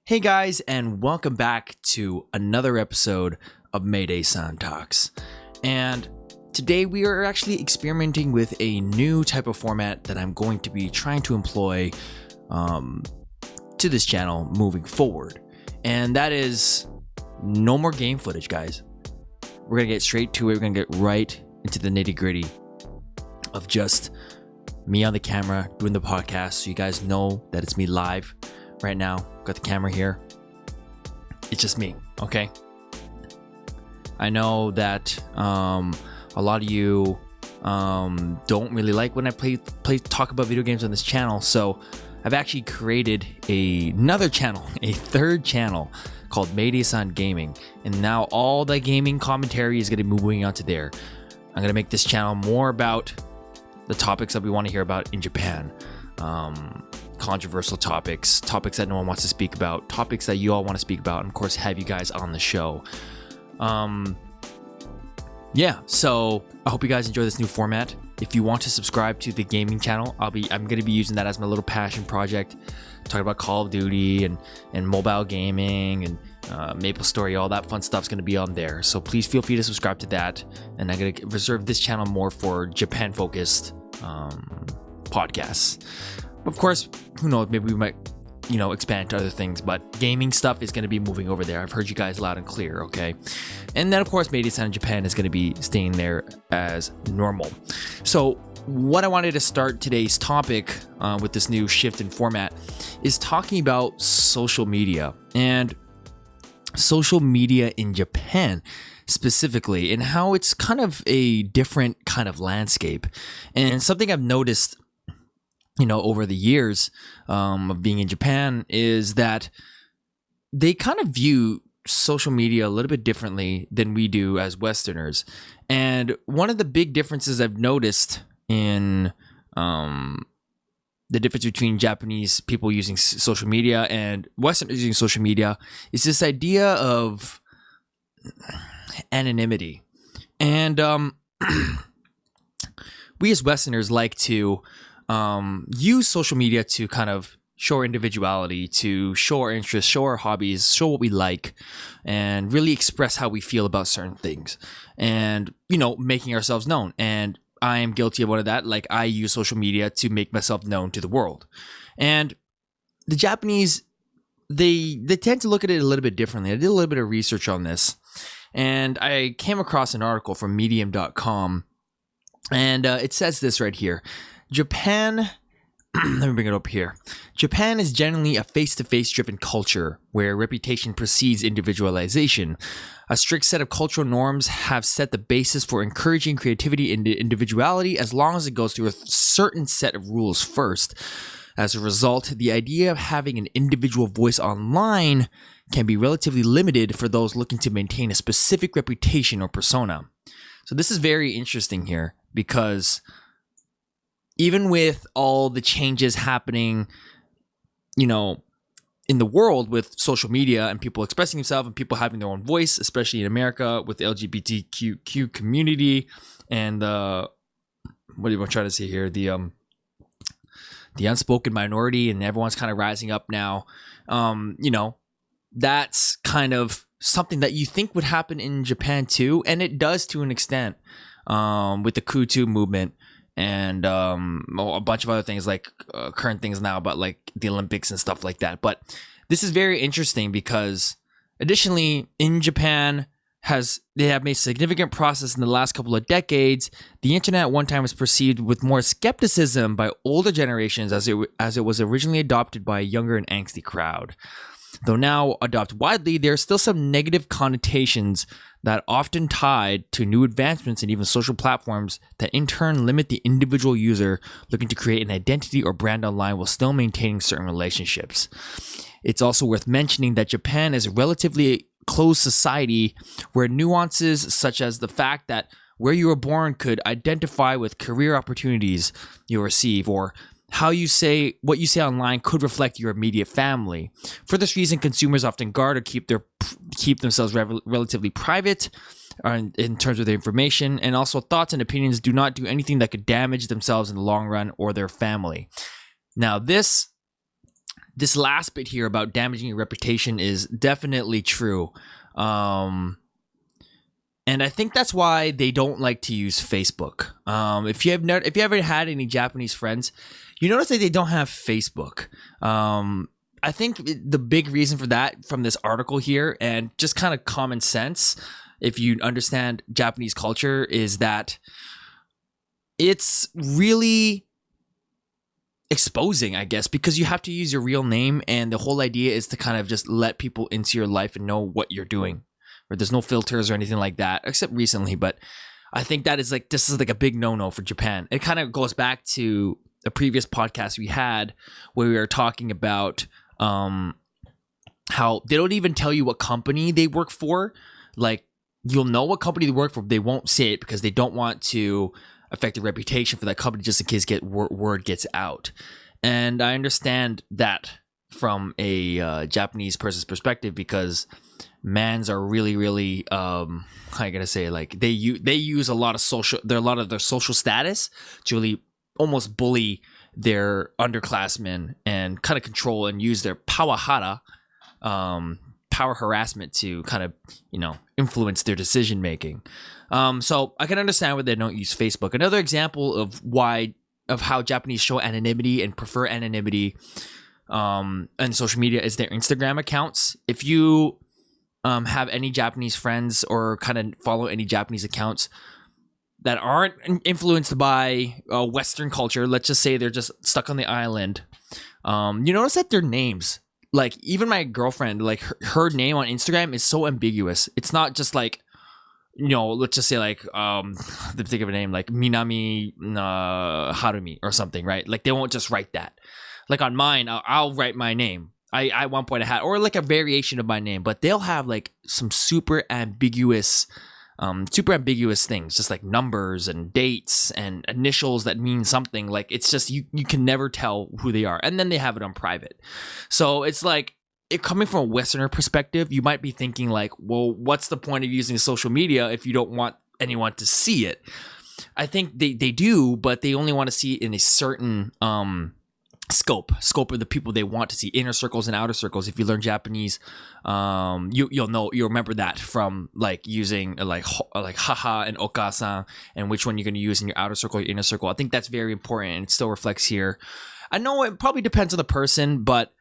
Hey guys, and welcome back to another episode of Maydaysan Talks. And today we are actually experimenting with a new type of format that I'm going to be trying to employ to this channel moving forward. And that is no more game footage, guys. We're going to get straight to it. We're going to get right into the nitty-gritty of just me on the camera doing the podcast, so you guys know that it's me live right now. Got the camera here. It's just me, okay? I know that a lot of you don't really like when I talk about video games on this channel, so I've actually created another channel, a third channel called Maydaysan Gaming, and now all the gaming commentary is going to be moving onto there. I'm going to make this channel more about the topics that we want to hear about in Japan. Controversial topics that no one wants to speak about, topics that you all want to speak about, and of course have you guys on the show. So I hope you guys enjoy this new format. If you want to subscribe to the gaming channel, I'm going to be using that as my little passion project, talking about Call of Duty and mobile gaming and Maple Story. All that fun stuff's going to be on there, so please feel free to subscribe to that. And I'm going to reserve this channel more for Japan focused podcasts. Of course, who knows, maybe we might, expand to other things, but gaming stuff is going to be moving over there. I've heard you guys loud and clear, okay? And then, of course, Maydaysan in Japan is going to be staying there as normal. So what I wanted to start today's topic with this new shift in format is talking about social media and social media in Japan specifically, and how it's kind of a different kind of landscape. And something I've noticed over the years of being in Japan is that they kind of view social media a little bit differently than we do as Westerners. And one of the big differences I've noticed in the difference between Japanese people using social media and Westerners using social media is this idea of anonymity. And we as Westerners like to use social media to kind of show our individuality, to show our interests, show our hobbies, show what we like, and really express how we feel about certain things, and making ourselves known. And I am guilty of one of that. Like, I use social media to make myself known to the world. And the Japanese, they tend to look at it a little bit differently. I did a little bit of research on this, and I came across an article from medium.com, and it says this right here. Japan, let me bring it up here. Japan is generally a face-to-face driven culture where reputation precedes individualization. A strict set of cultural norms have set the basis for encouraging creativity and individuality as long as it goes through a certain set of rules first. As a result, the idea of having an individual voice online can be relatively limited for those looking to maintain a specific reputation or persona. So this is very interesting here, because even with all the changes happening, in the world with social media and people expressing themselves and people having their own voice, especially in America with the LGBTQ community and what am I trying to say here? The unspoken minority, and everyone's kind of rising up now. That's kind of something that you think would happen in Japan too, and it does to an extent with the Kutu movement. And a bunch of other things, like current things now, but like the Olympics and stuff like that. But this is very interesting because, additionally, in Japan, they have made significant progress in the last couple of decades. The internet at one time was perceived with more skepticism by older generations as it was originally adopted by a younger and angsty crowd. Though now adopted widely, there are still some negative connotations that often tied to new advancements and even social platforms that in turn limit the individual user looking to create an identity or brand online while still maintaining certain relationships. It's also worth mentioning that Japan is a relatively closed society where nuances such as the fact that where you were born could identify with career opportunities you'll receive, or what you say online could reflect your immediate family. For this reason, consumers often guard or keep themselves relatively private in terms of their information, and also thoughts and opinions do not do anything that could damage themselves in the long run or their family. Now, this this last bit here about damaging your reputation is definitely true. And I think that's why they don't like to use Facebook. If you ever had any Japanese friends, you notice that they don't have Facebook. I think the big reason for that, from this article here, and just kind of common sense, if you understand Japanese culture, is that it's really exposing, I guess, because you have to use your real name, and the whole idea is to kind of just let people into your life and know what you're doing. Or there's no filters or anything like that, except recently. But I think that is like, this is like a big no-no for Japan. It kind of goes back to a previous podcast we had where we were talking about how they don't even tell you what company they work for. Like, you'll know what company they work for, but they won't say it because they don't want to affect the reputation for that company, just in case word gets out. And I understand that from a Japanese person's perspective, because mans are really, really how I gotta say, like, they use a lot of their social status to really almost bully their underclassmen and kind of control and use their power harassment to kind of, influence their decision making. So I can understand why they don't use Facebook. Another example of how Japanese show anonymity and prefer anonymity and social media is their Instagram accounts. If you have any Japanese friends or kind of follow any Japanese accounts that aren't influenced by Western culture, let's just say they're just stuck on the island, you notice that their names, like, even my girlfriend, like, her name on Instagram is so ambiguous. It's not just like, let's just say, like, to think of a name like Minami Harumi or something, right? Like, they won't just write that. Like, on mine, I'll write my name. I at one point I had, or like a variation of my name, but they'll have like some super ambiguous things, just like numbers and dates and initials that mean something. Like, it's just, you can never tell who they are. And then they have it on private. So it's like, coming from a Westerner perspective, you might be thinking like, well, what's the point of using social media if you don't want anyone to see it? I think they do, but they only want to see it in a certain scope of the people they want to see, inner circles and outer circles. If you learn Japanese, you'll remember that from like using like haha and okasan, and which one you're going to use in your outer circle or your inner circle. I think that's very important, and it still reflects here. I know it probably depends on the person, but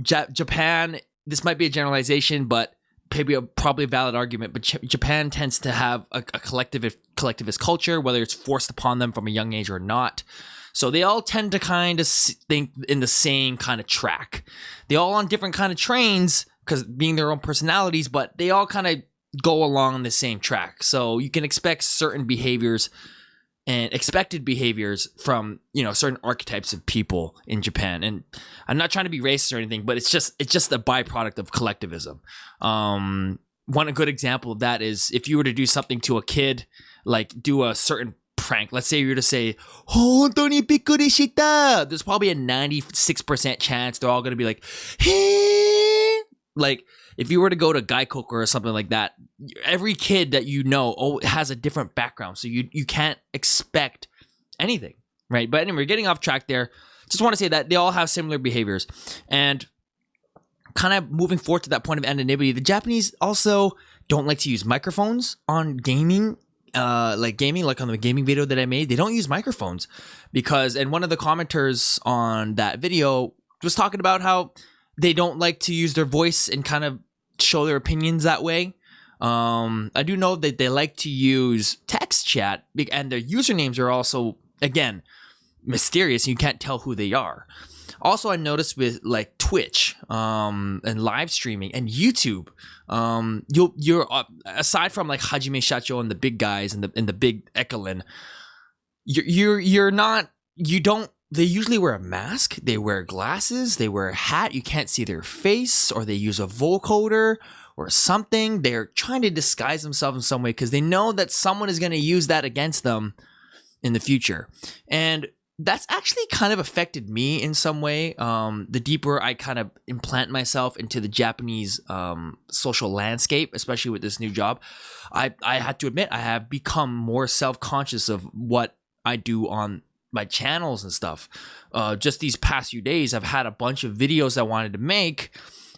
Japan, this might be a generalization, but probably a valid argument, but Japan tends to have a collectivist culture, whether it's forced upon them from a young age or not. So they all tend to kind of think in the same kind of track. They all on different kind of trains, because being their own personalities, but they all kind of go along the same track. So you can expect certain behaviors and expected behaviors from, certain archetypes of people in Japan. And I'm not trying to be racist or anything, but it's just a byproduct of collectivism. One good example of that is if you were to do something to a kid, like do a certain prank. Let's say you were to say, "Hontou bikkuri shita." There's probably a 96% chance they're all going to be like, "Hey!" Like, if you were to go to Gaikoku or something like that, every kid that has a different background, so you can't expect anything, right? But anyway, we're getting off track there. Just want to say that they all have similar behaviors. And kind of moving forward to that point of anonymity, the Japanese also don't like to use microphones on gaming. Like on the gaming video that I made, they don't use microphones and one of the commenters on that video was talking about how they don't like to use their voice and kind of show their opinions that way. I do know that they like to use text chat, and their usernames are also, again, mysterious. You can't tell who they are. Also, I noticed with like Twitch and live streaming and YouTube, you're aside from like Hajime Shacho and the big guys and the big Ekelin, they usually wear a mask, they wear glasses, they wear a hat, you can't see their face, or they use a vocoder or something. They're trying to disguise themselves in some way because they know that someone is going to use that against them in the future. And that's actually kind of affected me in some way. The deeper I kind of implant myself into the Japanese social landscape, especially with this new job, I had to admit I have become more self-conscious of what I do on my channels and stuff. Just these past few days, I've had a bunch of videos I wanted to make,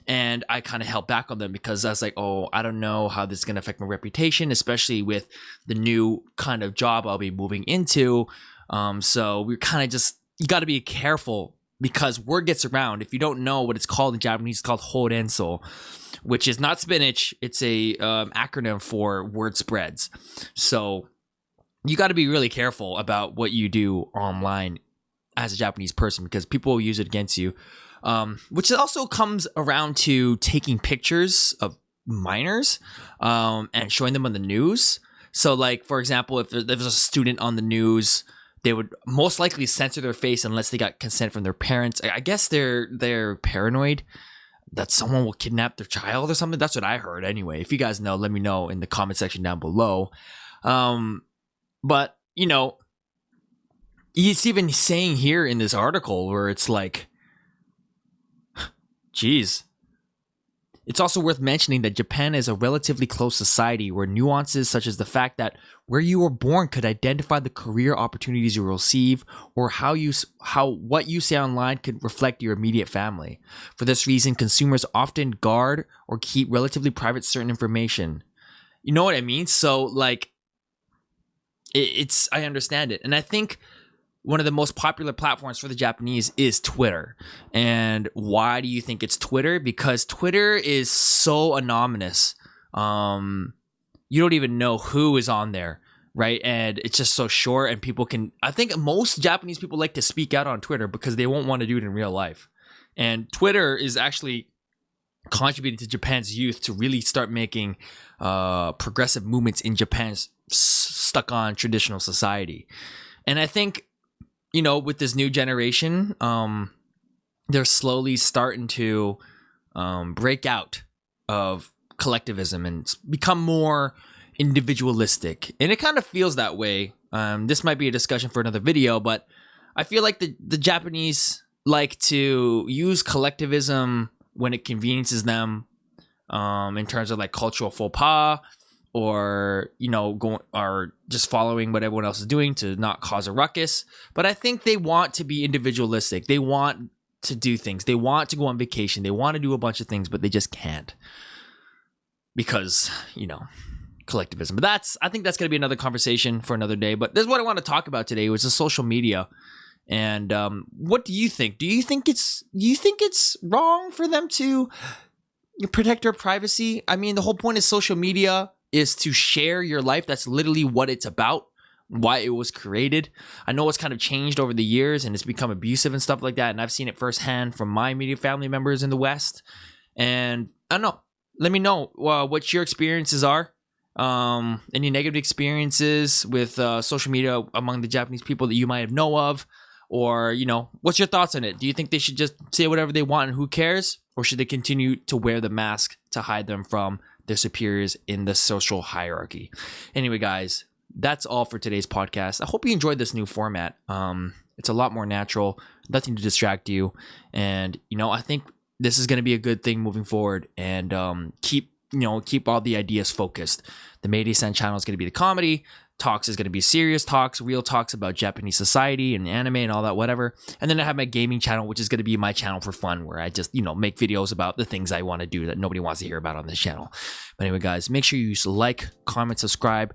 and I kind of held back on them because I was like, oh, I don't know how this is going to affect my reputation, especially with the new kind of job I'll be moving into. So we're kind of just, you got to be careful because word gets around. If you don't know what it's called in Japanese, it's called horenso, which is not spinach. It's a acronym for word spreads. So you got to be really careful about what you do online as a Japanese person because people will use it against you. Which also comes around to taking pictures of minors and showing them on the news. So like, for example, if there's a student on the news, they would most likely censor their face unless they got consent from their parents. I guess they're paranoid that someone will kidnap their child or something. That's what I heard anyway. If you guys know, let me know in the comment section down below. But, you know, it's even saying here in this article where it's like, geez. It's also worth mentioning that Japan is a relatively closed society where nuances such as the fact that where you were born could identify the career opportunities you will receive, or how what you say online could reflect your immediate family. For this reason, consumers often guard or keep relatively private certain information. You know what I mean? So like, it's I understand it, and I think one of the most popular platforms for the Japanese is Twitter. And why do you think it's Twitter? Because Twitter is so anonymous. You don't even know who is on there, right? And it's just so short, and people can, I think most Japanese people like to speak out on Twitter because they won't want to do it in real life. And Twitter is actually contributing to Japan's youth to really start making progressive movements in Japan's stuck on traditional society. And I think, you know, with this new generation, they're slowly starting to break out of collectivism and become more individualistic. And it kind of feels that way. This might be a discussion for another video, but I feel like the Japanese like to use collectivism when it conveniences them, in terms of like cultural faux pas, or, you know, going or just following what everyone else is doing to not cause a ruckus. But I think they want to be individualistic. They want to do things. They want to go on vacation. They want to do a bunch of things, but they just can't because, you know, collectivism. But I think that's going to be another conversation for another day. But this is what I want to talk about today, was the social media. And what do you think? Do you think it's wrong for them to protect their privacy? I mean, the whole point of social media is to share your life. That's literally what it's about, why it was created. I know it's kind of changed over the years and it's become abusive and stuff like that. And I've seen it firsthand from my immediate family members in the West. And I don't know. Let me know what your experiences are. Any negative experiences with social media among the Japanese people that you might have know of. Or, you know, what's your thoughts on it? Do you think they should just say whatever they want and who cares? Or should they continue to wear the mask to hide them from their superiors in the social hierarchy? Anyway, guys, that's all for today's podcast. I hope you enjoyed this new format. It's a lot more natural, nothing to distract you. And, you know, I think this is going to be a good thing moving forward, and keep all the ideas focused. The Maydaysan channel is going to be the comedy. Talks is going to be serious talks, real talks about Japanese society and anime and all that, whatever. And then I have my gaming channel, which is going to be my channel for fun, where I just, you know, make videos about the things I want to do that nobody wants to hear about on this channel. But anyway, guys, make sure you like, comment, subscribe,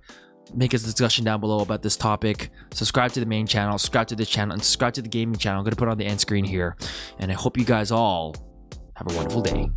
make a discussion down below about this topic. Subscribe to the main channel, subscribe to this channel, and subscribe to the gaming channel. I'm going to put it on the end screen here. And I hope you guys all have a wonderful day.